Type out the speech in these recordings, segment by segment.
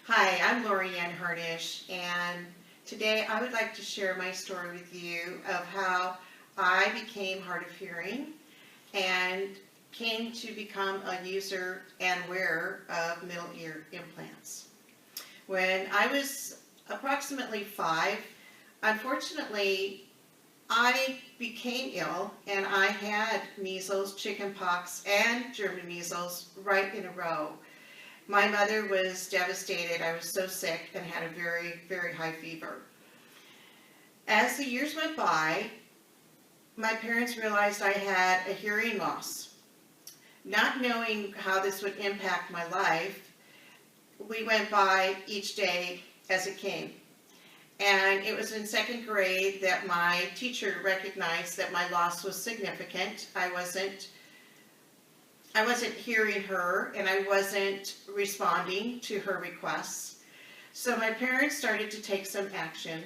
Hi, I'm LoriAnn Harnish, and today I would like to share my story with you of how I became hard of hearing and came to become a user and wearer of middle ear implants. When I was approximately 5, unfortunately, I became ill and I had measles, chickenpox, and German measles right in a row. My mother was devastated. I was so sick and had a very, very high fever. As the years went by, my parents realized I had a hearing loss. Not knowing how this would impact my life, we went by each day as it came. And it was in second grade that my teacher recognized that my loss was significant. I wasn't hearing her, and I wasn't responding to her requests. So my parents started to take some action.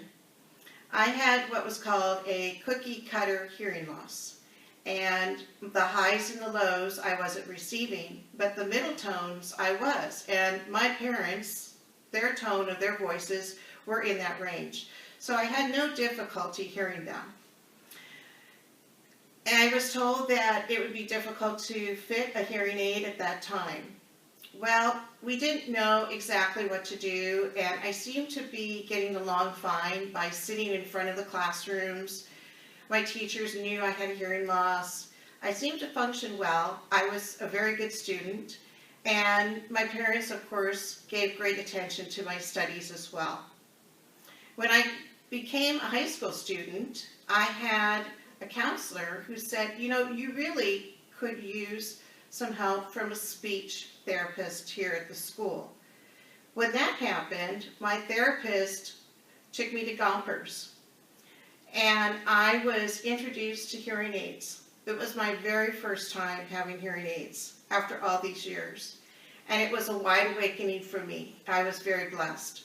I had what was called a cookie cutter hearing loss. And the highs and the lows I wasn't receiving, but the middle tones I was. And my parents, their tone of their voices were in that range. So I had no difficulty hearing them. And I was told that it would be difficult to fit a hearing aid at that time. Well, we didn't know exactly what to do, and I seemed to be getting along fine by sitting in front of the classrooms. My teachers knew I had a hearing loss. I seemed to function well. I was a very good student, and my parents, of course, gave great attention to my studies as well. When I became a high school student, I had a counselor who said, you really could use some help from a speech therapist here at the school. When that happened, my therapist took me to Gompers, and I was introduced to hearing aids. It was my very first time having hearing aids after all these years, and it was a wide awakening for me. I was very blessed.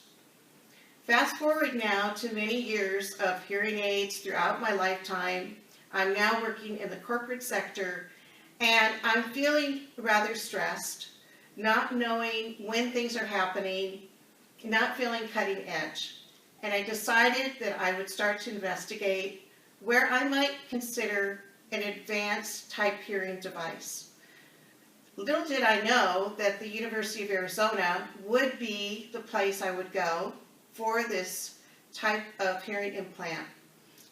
Fast forward now to many years of hearing aids throughout my lifetime. I'm now working in the corporate sector, and I'm feeling rather stressed, not knowing when things are happening, not feeling cutting edge. And I decided that I would start to investigate where I might consider an advanced type hearing device. Little did I know that the University of Arizona would be the place I would go for this type of hearing implant.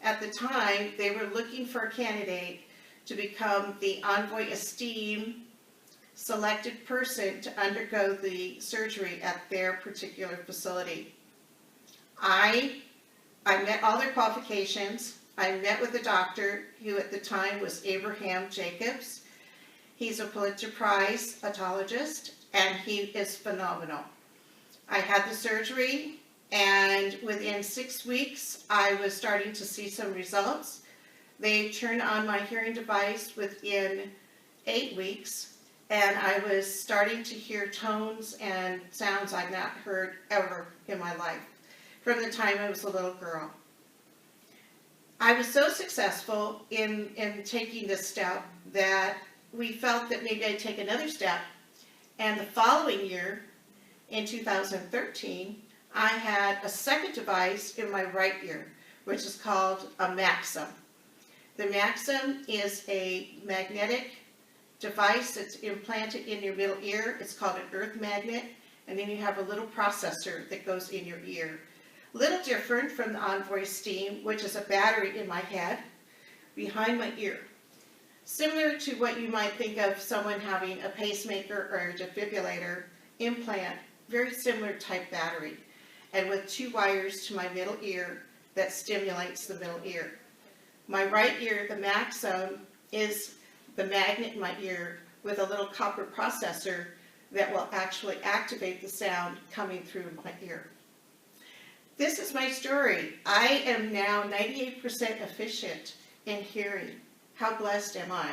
At the time, they were looking for a candidate to become the Envoy Esteem selected person to undergo the surgery at their particular facility. I met all their qualifications. I met with a doctor who at the time was Abraham Jacobs. He's a Pulitzer Prize otologist, and he is phenomenal. I had the surgery, and within 6 weeks, I was starting to see some results. They turned on my hearing device within 8 weeks, and I was starting to hear tones and sounds I'd not heard ever in my life from the time I was a little girl. I was so successful in taking this step that we felt that maybe I'd take another step, and the following year, in 2013, I had a second device in my right ear, which is called a Maxum. The Maxum is a magnetic device that's implanted in your middle ear. It's called an earth magnet, and then you have a little processor that goes in your ear. A little different from the Envoy Esteem, which is a battery in my head behind my ear. Similar to what you might think of someone having a pacemaker or a defibrillator implant, very similar type battery, and with 2 wires to my middle ear that stimulates the middle ear. My right ear, the Maxum, is the magnet in my ear with a little copper processor that will actually activate the sound coming through my ear. This is my story. I am now 98% efficient in hearing. How blessed am I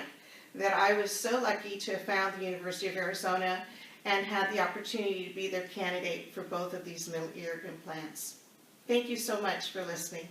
that I was so lucky to have found the University of Arizona and had the opportunity to be their candidate for both of these middle ear implants. Thank you so much for listening.